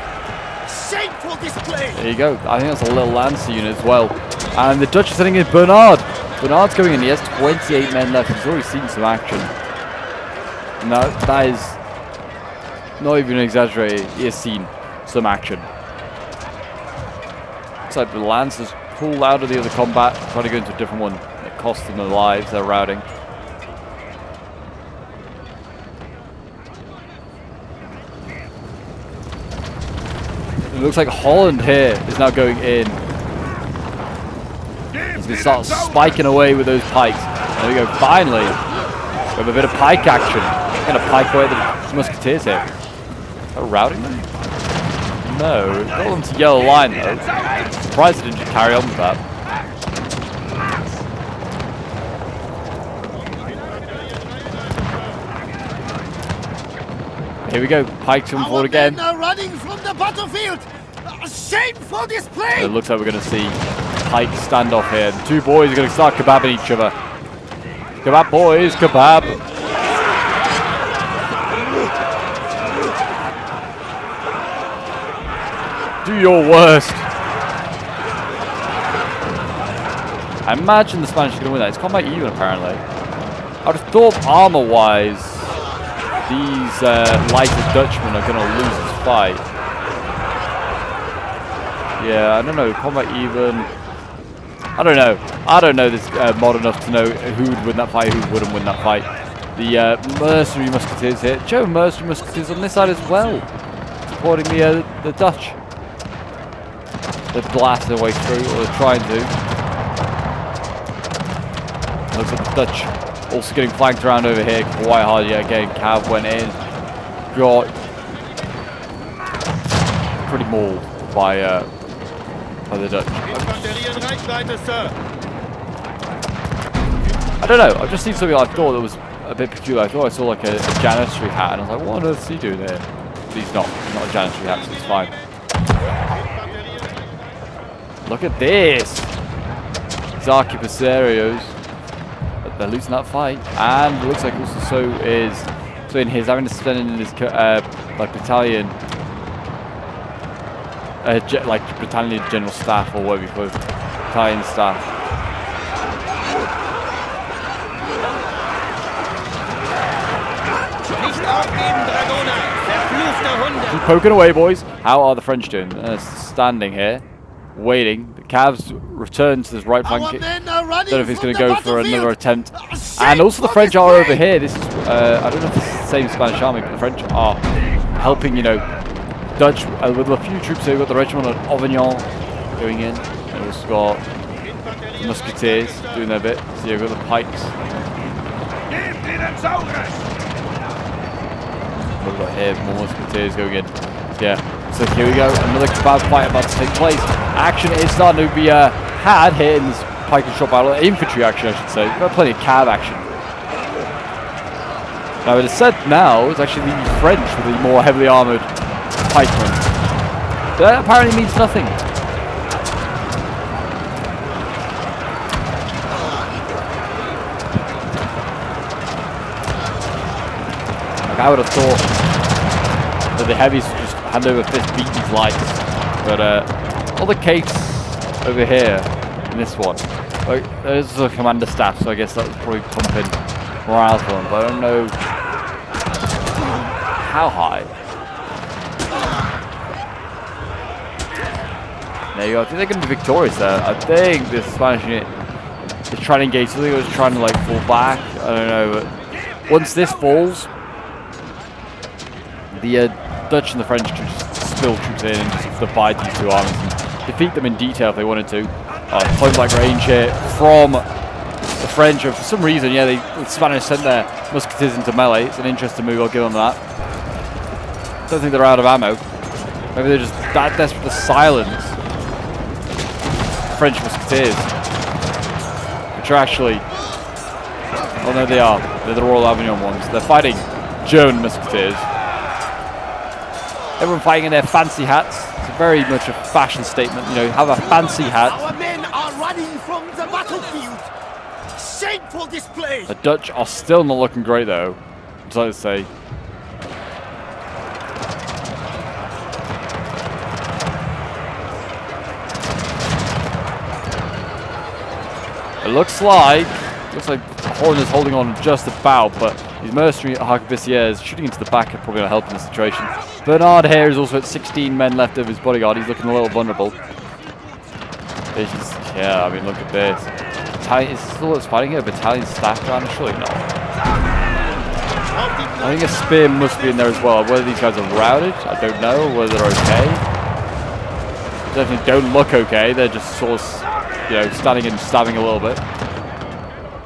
Shameful display. There you go. I think that's a little Lancer unit as well. And the Dutch are sending in Bernard. Bernard's going in. He has 28 men left. He's already seen some action. And that is not even exaggerated. He has seen some action. Looks like the Lancers pulled out of the other combat, trying to go into a different one. It cost them their lives. They're routing. It looks like Holland here is now going in. He's going to start spiking away with those pikes. There we go. Finally, we have a bit of pike action. We're going to pike away the musketeers here. Are we routing them? No. Got them to yellow line though. Surprised they didn't just carry on with that. Here we go. Pike's coming forward again. Men are running from the battlefield. A shameful display. It looks like we're going to see Pike standoff here. The two boys are going to start kebabbing each other. Kebab boys, kebab. Do your worst. I imagine the Spanish are going to win that. It's combat even, apparently. I would have thought armor-wise, these lighter Dutchmen are going to lose this fight. Yeah, I don't know. Combat even. I don't know. I don't know this mod enough to know who would win that fight, who wouldn't win that fight. The mercenary musketeers here. German mercenary musketeers on this side as well, supporting the Dutch. They're blasting their way through, or they're trying to. Looks like the Dutch also getting flanked around over here quite hard. Yeah, again, Cav went in. Got pretty mauled by the Dutch. I don't know. I've just seen something I thought that was a bit peculiar. I thought I saw like a janitary hat, and I was like, what on earth is he doing there? But he's not. He's not a janitary hat, so it's fine. Look at this. These arquebuserios, they're losing that fight, and it looks like also so is in his having to spend in his like battalion, like battalion general staff or whatever you call it, battalion staff. Keep poking away, boys. How are the French doing? Standing here, waiting. The Cavs return to this right flank. Don't know if he's going to go for another attempt. And also the French are over here. This is, I don't know if it's the same Spanish army, but the French are helping, you know, Dutch with a few troops here. We've got the regiment of Avignon going in. And we've also got the Musketeers doing their bit. So you've got the Pikes. We've got here more Musketeers going in. Yeah, so here we go. Another bad fight about to take place. Action is starting to be had here in this Pike and shot battle. Infantry action, I should say. We've got plenty of cav action. Now, it is said now it's actually the French with the more heavily armoured pikemen. That apparently means nothing. Like, I would have thought that the heavies would just hand over fist, beat these lights. But all the case over here in this one, like, there's the commander staff, so I guess that was probably pumping morale for them, but I don't know how high. There you go. I think they're going to be victorious there. I think the Spanish unit is trying to engage. I think it was trying to like fall back. I don't know, but once this falls, the Dutch and the French can just spill troops in and just divide these two armies and defeat them in detail if they wanted to. Point blank range here from the French. For some reason, yeah, the Spanish sent their Musketeers into melee. It's an interesting move. I'll give them that. Don't think they're out of ammo. Maybe they're just that desperate to silence French Musketeers, which are actually, oh no, they are. They're the Royal Avignon ones. They're fighting German Musketeers. Everyone fighting in their fancy hats. It's very much a fashion statement, you know, have a fancy hat. Our men are running from the battlefield. Shameful display. The Dutch are still not looking great though, I'd like to say. It looks like Horn is holding on just about, but these mercenary arquebusiers shooting into the back are probably not helping the situation. Bernard here is also at 16 men left of his bodyguard. He's looking a little vulnerable. Yeah, I mean, look at this. Battalion, is still what's fighting here? Battalion staff ground? Surely not. I think a spear must be in there as well. Whether these guys are routed, I don't know. Whether they're okay. Definitely don't look okay. They're just sort of, you know, standing and stabbing a little bit.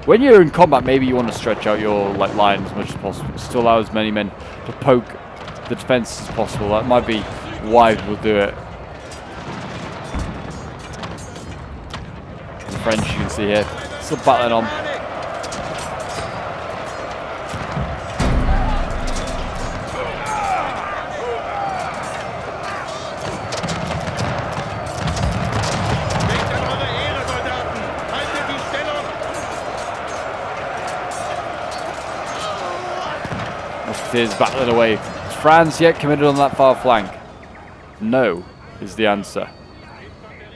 When you're in combat, maybe you want to stretch out your line as much as possible, just to allow as many men to poke the defense as possible. That might be why we'll do it. The French, you can see here, still battling on. Musketeers battling away. Is France yet committed on that far flank? No, is the answer.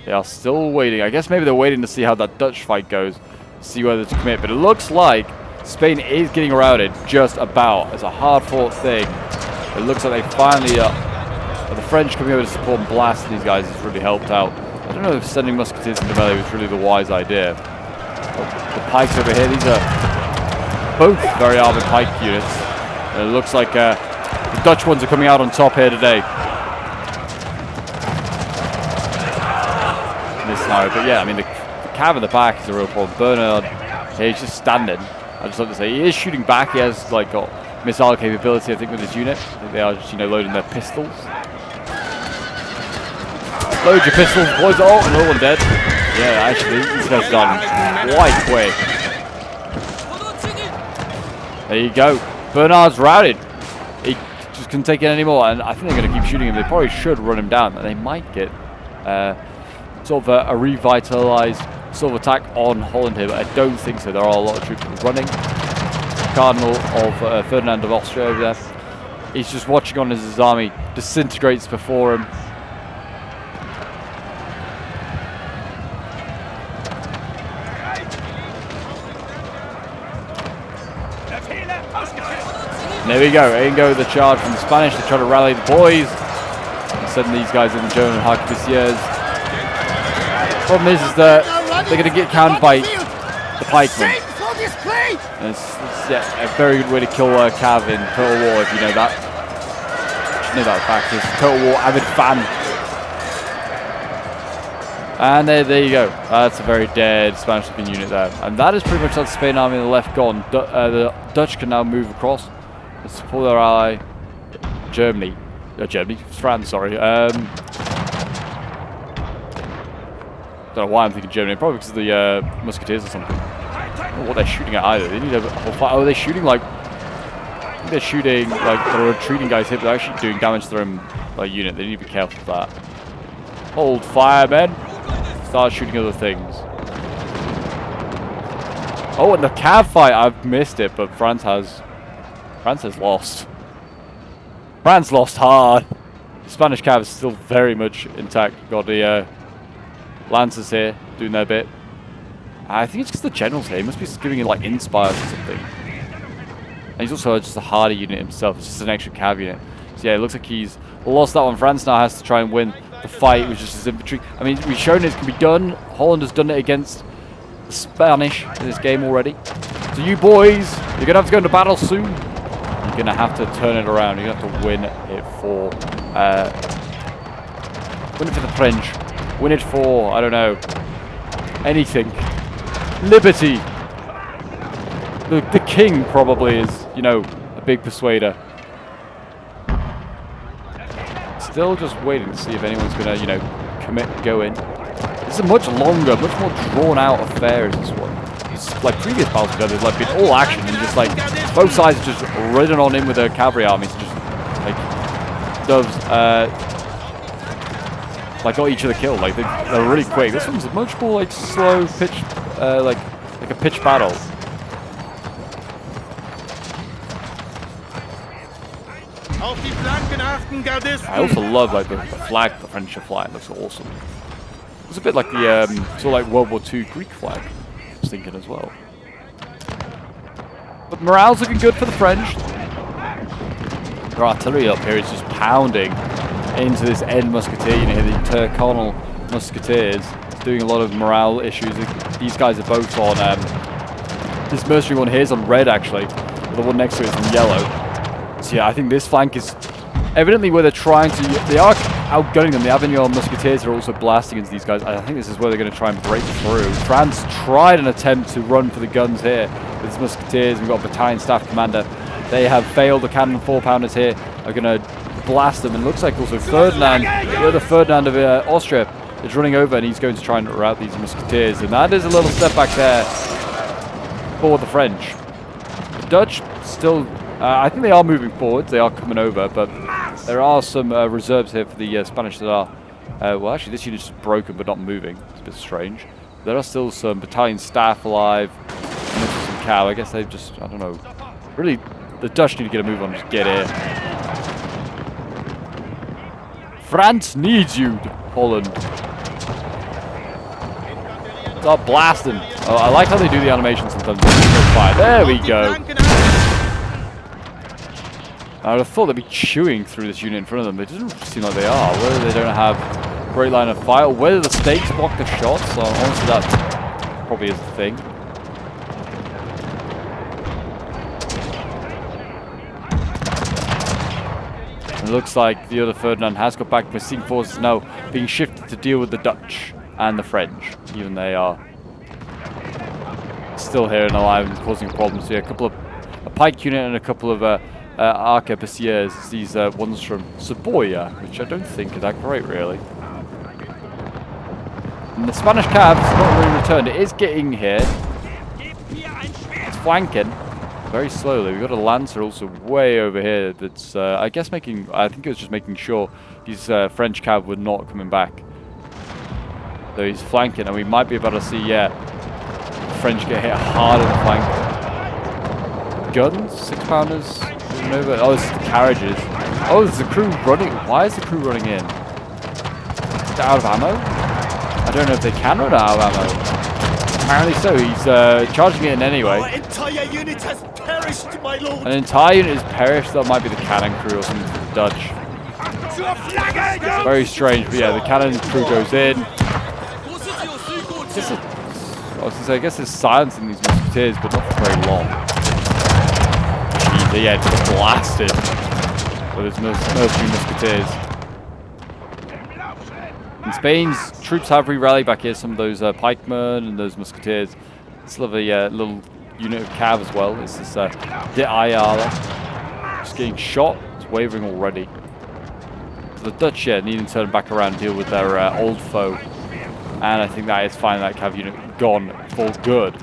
They are still waiting. I guess maybe they're waiting to see how that Dutch fight goes, see whether to commit. But it looks like Spain is getting routed just about. It's a hard-fought thing. It looks like they finally are. But the French coming over to support and blast these guys has really helped out. I don't know if sending Musketeers into melee was really the wise idea. The Pikes over here, these are both very armored Pike units. And it looks like the Dutch ones are coming out on top here today. But yeah, I mean, the cav in the back is a real problem. Bernard, yeah, he's just standing. I just like to say, he is shooting back. He has like got missile capability, I think, with his unit. I think they are just, you know, loading their pistols. Load your pistols, boys. Oh, no one dead. Yeah, actually, these guys done quite quick. There you go. Bernard's routed. He just couldn't take it anymore, and I think they're going to keep shooting him. They probably should run him down, and they might get sort of a revitalized sort of attack on Holland here, but I don't think so. There are a lot of troops running. Cardinal of Ferdinand of Austria over there. He's just watching on as his army disintegrates before him. And there we go. In go the charge from the Spanish. They try to rally the boys and send these guys in the German Musketeers. Problem is that they're going to get countered by the pikemen. And it's yeah, a very good way to kill Cav in Total War, if you know that. You should know that fact. It's Total War avid fan. And there you go. That's a very dead Spanish-looking unit there. And that is pretty much that Spain army on the left gone. The Dutch can now move across to support their ally, Germany. France, sorry. Don't know why I'm thinking Germany. Probably because of the Musketeers or something. I don't know what they're shooting at either. They need a whole fight. Oh, they're shooting like... I think they're shooting like the retreating guys here, but they're actually doing damage to their own unit. They need to be careful of that. Hold fire, men. Start shooting other things. Oh, and the Cav fight, I've missed it, but France has lost. France lost hard. The Spanish Cav is still very much intact. Got the Lancers here doing their bit. I think it's because the general's here. He must be giving it like inspires or something. And he's also just a harder unit himself. It's just an extra Cav unit. So yeah, it looks like he's lost that one. France now has to try and win the fight with just his infantry. I mean, we've shown it can be done. Holland has done it against the Spanish in this game already. So you boys, you're going to have to go into battle soon. You're going to have to turn it around. You're going to have to win it for the French. Win it for, I don't know, anything. Liberty. The king probably is, you know, a big persuader. Still just waiting to see if anyone's going to, you know, go in. This is a much longer, much more drawn out affair as this one. It's like previous battles together, like been all action and just like both sides just ridden on in with their cavalry armies, just like doves, like got each other killed. Like they're really quick. This one's much more like slow pitch, like a pitch battle. I also love like the flag the French are flying. Looks awesome. It's a bit like the sort of like World War II Greek flag. I was thinking as well. But morale's looking good for the French. Their artillery up here is just pounding into this end musketeer unit here, the Tyrconnell Musketeers. It's doing a lot of morale issues. These guys are both on this mercenary one here is on red actually, but the one next to it is in yellow. So yeah, I think this flank is evidently where they're trying to... They are outgunning them. The Avignon Musketeers are also blasting into these guys. I think this is where they're going to try and break through. France tried an attempt to run for the guns here with his Musketeers. We've got Battalion Staff Commander. They have failed. The cannon 4-pounders here are going to blast them. And it looks like also Ferdinand, the other Ferdinand of Austria, is running over and he's going to try and rout these Musketeers. And that is a little step back there for the French. The Dutch still... I think they are moving forwards. They are coming over, but there are some reserves here for the Spanish that are... well, actually, this unit's just broken but not moving. It's a bit strange. There are still some battalion staff alive. And this is some cow. I guess they've just... I don't know. Really, the Dutch need to get a move on. Just get in. France needs you, Holland. Start blasting. Oh, I like how they do the animation sometimes. There we go. I would have thought they'd be chewing through this unit in front of them, but it doesn't seem like they are. Whether they don't have a great line of fire, or whether the stakes block the shots, so honestly that probably is the thing. It looks like the other Ferdinand has got back. Missing forces now being shifted to deal with the Dutch and the French, even they are still here and alive and causing problems here. A Pike unit and a couple of arquebusiers, these ones from Savoia, which I don't think are that great, really. And the Spanish cav has not really returned. It is getting here. It's flanking very slowly. We've got a Lancer also way over here that's, I guess, I think it was just making sure these French cav were not coming back. Though he's flanking, and we might be able to see, the French get hit hard in the flank. Guns? 6-pounders? Over. Oh, this is the carriages. Oh, there's the crew running. Why is the crew running in? Is it out of ammo? I don't know if they can run out of ammo. Apparently so. He's charging it in anyway. Our entire unit has perished, my lord. An entire unit has perished. That might be the cannon crew or something for the Dutch. Very strange, but yeah, the cannon crew goes in. I guess there's silence in these Musketeers, but not for very long. Jeez, yeah, just blasted with his mercenary Musketeers. And Spain's troops have re-rallied back here, some of those pikemen and those Musketeers. Still have a little unit of cav as well. It's this De Ayala. Just getting shot. It's wavering already. So the Dutch, needing to turn back around and deal with their old foe. And I think that is finally that cav unit gone for good.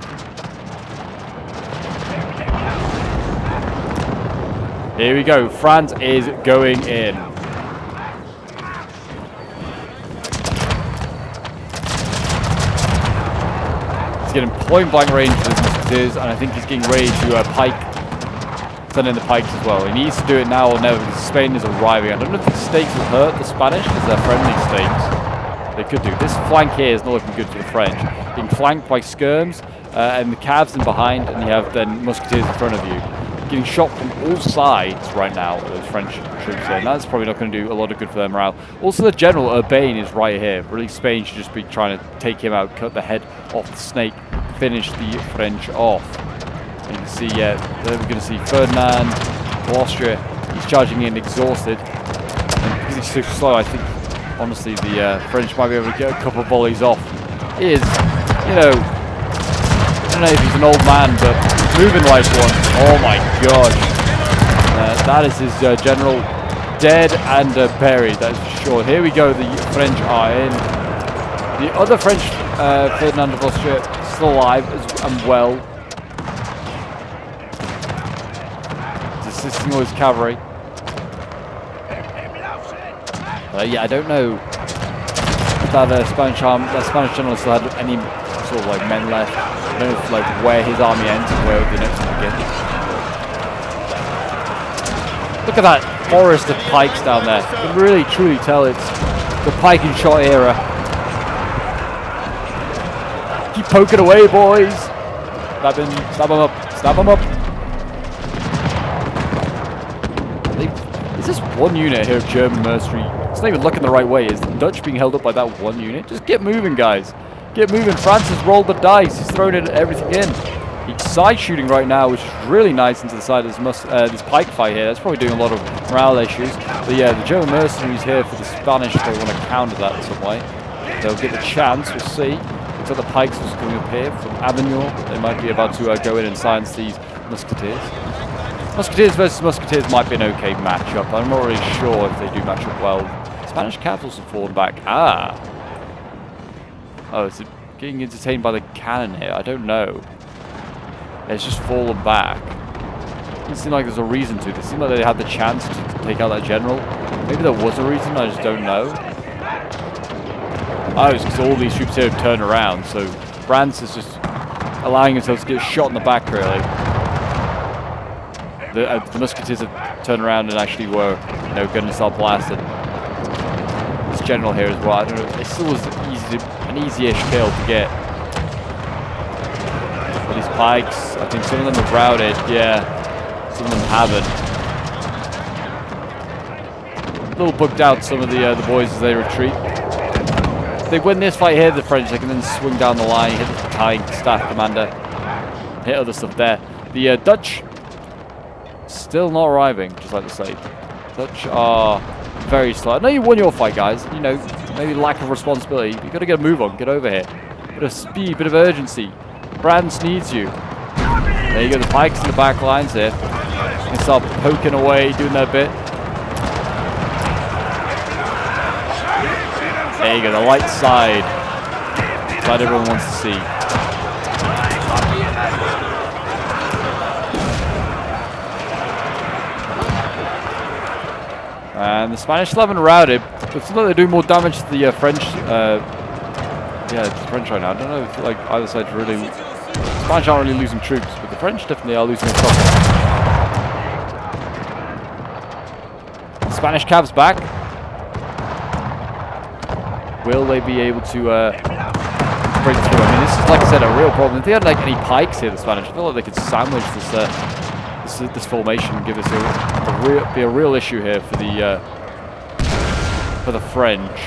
Here we go. France is going in. He's getting point blank range with his Musketeers, and I think he's getting ready to send in the pikes as well. He needs to do it now or never because Spain is arriving. I don't know if these stakes will hurt the Spanish because they're friendly stakes. They could do. This flank here is not looking good for the French. Being flanked by skirms and the cavs in behind, and you have then Musketeers in front of you. Getting shot from all sides right now, those French troops here, and that's probably not going to do a lot of good for their morale. Also, the General Urbain is right here. Really, Spain should just be trying to take him out, cut the head off the snake, finish the French off. And you can see, there we're going to see Ferdinand of Austria. He's charging in exhausted. And because he's so slow, I think, honestly, the French might be able to get a couple of volleys off. He is, I don't know if he's an old man, but he's moving like one. Oh my gosh. That is his general dead and buried, that's for sure. Here we go, the French are in. The other French, Ferdinand of Austria, still alive and well. He's assisting all his cavalry. Yeah, I don't know if that Spanish general still had any sort of like men left. I don't know if like where his army ends and where the next one begins. Look at that forest of pikes down there. You can really truly tell it's the pike and shot era. Keep poking away, boys. Stab him up, stab him up. Is this one unit here of German mercenary? It's not even looking the right way. Is the Dutch being held up by that one unit? Just get moving, guys. Get moving. France has rolled the dice. He's thrown everything in. He's side shooting right now, which is really nice into the side of this pike fight here. That's probably doing a lot of morale issues. But yeah, the German mercenaries here for the Spanish, they want to counter that in some way. They'll get the chance. We'll see. Looks like the pikes are coming up here from Avignon. They might be about to go in and silence these Musketeers. Musketeers versus Musketeers might be an okay matchup. I'm not really sure if they do match up well. Spanish capitals have fallen back. Oh, is it getting entertained by the cannon here? I don't know. It's just fallen back. It doesn't seem like there's a reason to. It seemed like they had the chance to take out that general. Maybe there was a reason, I just don't know. Oh, it's because all these troops here have turned around, so France is just allowing himself to get shot in the back, really. The Musketeers have turned around and actually were, going to start blasting. This general here as well, I don't know, it still was an easy-ish kill to get. But these pikes, I think some of them have routed, yeah. Some of them haven't. A little bugged out, some of the boys as they retreat. If they win this fight here, the French, they can then swing down the line, hit the battalion staff commander, hit other stuff there. The Dutch, still not arriving, just like to say. Dutch are very slow. I know you won your fight, guys. Maybe lack of responsibility. You've got to get a move on. Get over here. Bit of speed, bit of urgency. France needs you. There you go. The pikes in the back lines here. You can start poking away, doing their bit. There you go. The light side. Side everyone wants to see. And the Spanish still haven't routed, but it's not they're doing more damage to the French Yeah, it's the French right now. I don't know if like either side's really. Spanish aren't really losing troops, but the French definitely are losing their Spanish cabs back. Will they be able to break through? I mean, this is, like I said, a real problem. If they had like any pikes here, the Spanish, I feel like they could sandwich this formation and give us a real issue here for the French.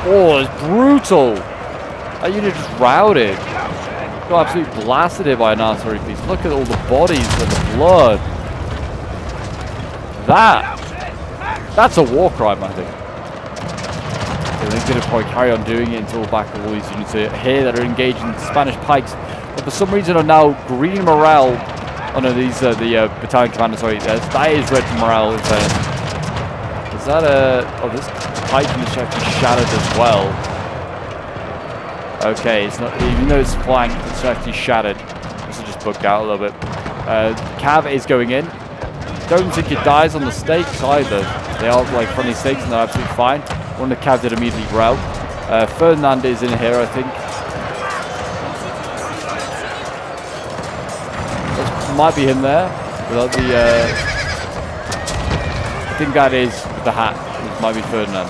Oh, it's brutal! That unit just routed. Got absolutely blasted here by an artillery piece. Look at all the bodies and the blood. That's a war crime, I think. They're going to probably carry on doing it until the back of all these units here that are engaging the Spanish pikes, but for some reason are now green morale. Oh no, these are the battalion commander. Sorry, that is red morale. Is that oh, this pike unit actually shattered as well. Okay, it's not, even though it's flanked, it's actually shattered. This is just bugged out a little bit. Cav is going in. Don't think it dies on the stakes either. They are like friendly stakes and they're absolutely fine. One of the Cav did immediately rout. Ferdinand is in here, I think. That might be him there. Without the I think that is the hat. It might be Ferdinand.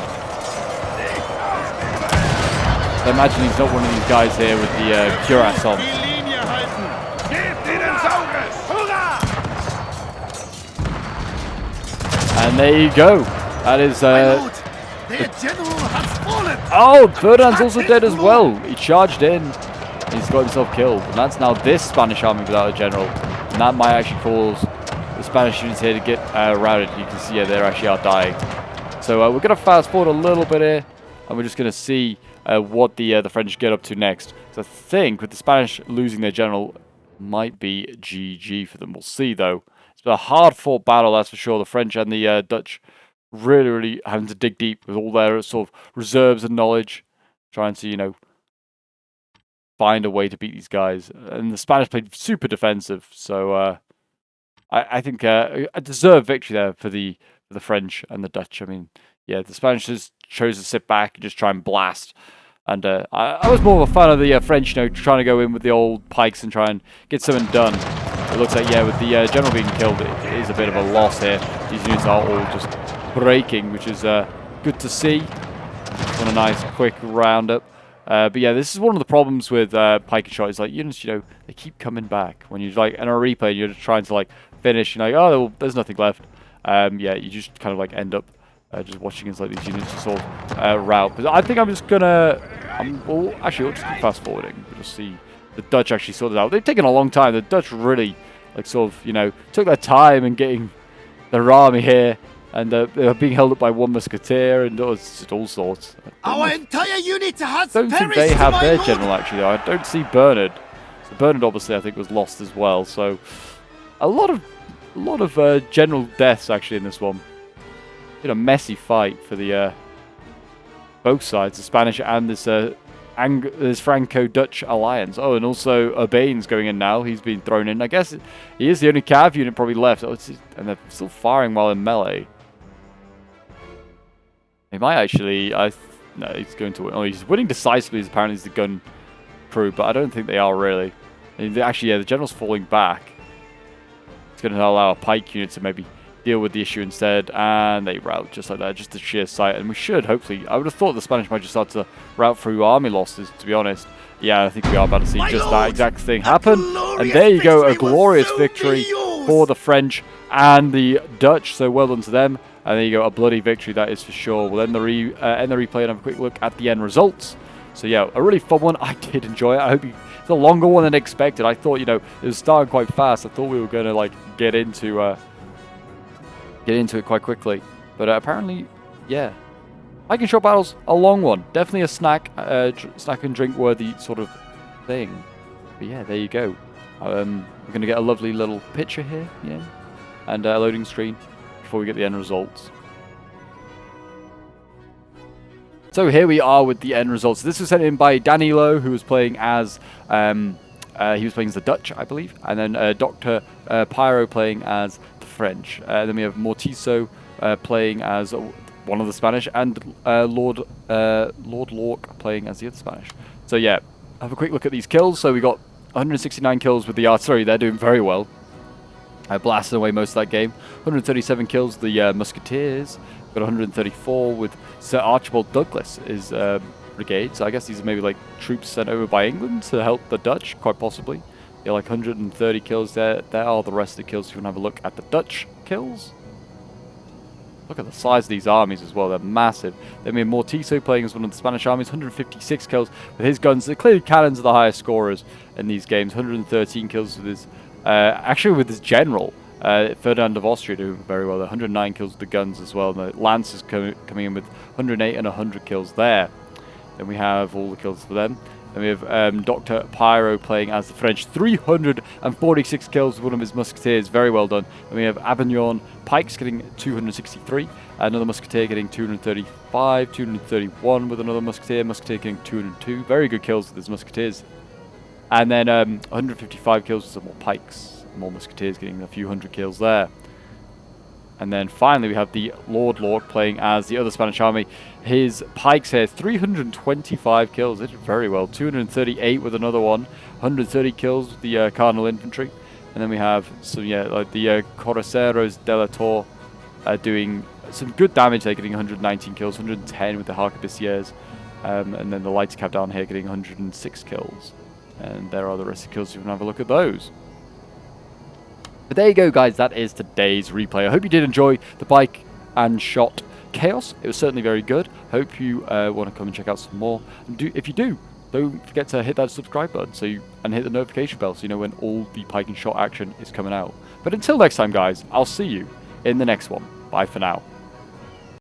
I imagine he's not one of these guys here with the cuirass on. And there you go. That is Their general has fallen. oh, Ferdinand's also dead as well. He charged in. He's got himself killed. And that's now this Spanish army without a general. And that might actually cause the Spanish units here to get routed. You can see, yeah, they actually are dying. So we're going to fast forward a little bit here. And we're just going to see what the French get up to next. So I think with the Spanish losing their general, might be GG for them. We'll see, though. It's been a hard-fought battle, that's for sure. The French and the Dutch really having to dig deep with all their sort of reserves and knowledge, trying to, you know, find a way to beat these guys. And the Spanish played super defensive, so I think a deserved victory there for the French and the Dutch. I mean, yeah, the Spanish just chose to sit back and just try and blast. And I was more of a fan of the French, you know, trying to go in with the old pikes and try and get something done. It looks like, yeah, with the general being killed, it is a bit of a loss here. These units are all just breaking, which is good to see. On a nice, quick roundup. But yeah, this is one of the problems with Pike and Shot. Is like units, you know, they keep coming back. When you're like in a replay, you're just trying to like finish. You're like, oh, well, there's nothing left. Yeah, you just kind of like end up just watching as like these units just sort of rout. But I think I'm just gonna. Well, actually, we'll just keep fast forwarding. We'll just see. The Dutch actually sorted it out. They've taken a long time. The Dutch really, like, sort of, you know, took their time in getting their army here, and they were being held up by one musketeer and all sorts. Our entire unit has I don't think they have their general actually. Though I don't see Bernard. So Bernard obviously I think was lost as well. So a lot of general deaths actually in this one. It's been a messy fight for the both sides, the Spanish and this Franco-Dutch alliance. Oh, and also Urbain's going in now. He's been thrown in. I guess he is the only cav unit probably left. Oh, and they're still firing while in melee. He might actually. No, he's going to win. Oh, he's winning decisively. Apparently, he's the gun crew, but I don't think they are really. Actually, yeah, the general's falling back. It's going to allow a Pike unit to maybe deal with the issue instead, and they rout just like that, just the sheer sight. And we should hopefully. I would have thought the Spanish might just start to rout through army losses. To be honest, yeah, I think we are about to see just that exact thing happen. And there you go, a glorious victory for the French and the Dutch. So well done to them. And there you go, a bloody victory, that is for sure. We'll end the replay and have a quick look at the end results. So yeah, a really fun one. I did enjoy it. I hope it's a longer one than expected. I thought, you know, it was starting quite fast. I thought we were going to like get into it quite quickly. But apparently, yeah. Pike and Shot battles, a long one. Definitely a snack and drink worthy sort of thing. But yeah, there you go. We're going to get a lovely little picture here, yeah, and a loading screen before we get the end results. So here we are with the end results. This was sent in by Danilo, who was playing as the Dutch, I believe, and then Dr. Pyro playing as the French. Then we have Mortiso playing as one of the Spanish, and Lord Lork playing as the other Spanish. So yeah, have a quick look at these kills. So we got 169 kills with the artillery. They're doing very well. Blasting away most of that game. 137 kills the Musketeers. Got 134 with Sir Archibald Douglas is brigade. So I guess these are maybe like troops sent over by England to help the Dutch, quite possibly. Yeah, like 130 kills there. There are the rest of the kills. If you want to have a look at the Dutch kills. Look at the size of these armies as well. They're massive. Then we have Mortiso playing as one of the Spanish armies. 156 kills with his guns. They're clearly cannons are the highest scorers in these games. 113 kills with his... actually with his general. Ferdinand of Austria doing very well. 109 kills with the guns as well. And the Lancers coming in with 108 and 100 kills there. Then we have all the kills for them. Then we have Dr. Pyro playing as the French. 346 kills with one of his Musketeers. Very well done. And we have Avignon Pikes getting 263. Another Musketeer getting 235. 231 with another Musketeer. Musketeer getting 202. Very good kills with his Musketeers. And then 155 kills with some more Pikes. More Musketeers getting a few hundred kills there. And then finally we have the Lord Lork playing as the other Spanish army. His Pikes here, 325 kills. They did very well. 238 with another one. 130 kills with the Cardinal Infantry. And then we have some, yeah, like the Corsaeros de la Torre doing some good damage. They're getting 119 kills, 110 with the Harquebusiers. And then the Lights Cav down here getting 106 kills. And there are the rest of the kills if you want to have a look at those. But there you go, guys. That is today's replay. I hope you did enjoy the bike and shot chaos. It was certainly very good. Hope you want to come and check out some more. And if you do, don't forget to hit that subscribe button and hit the notification bell so you know when all the pike and shot action is coming out. But until next time, guys, I'll see you in the next one. Bye for now.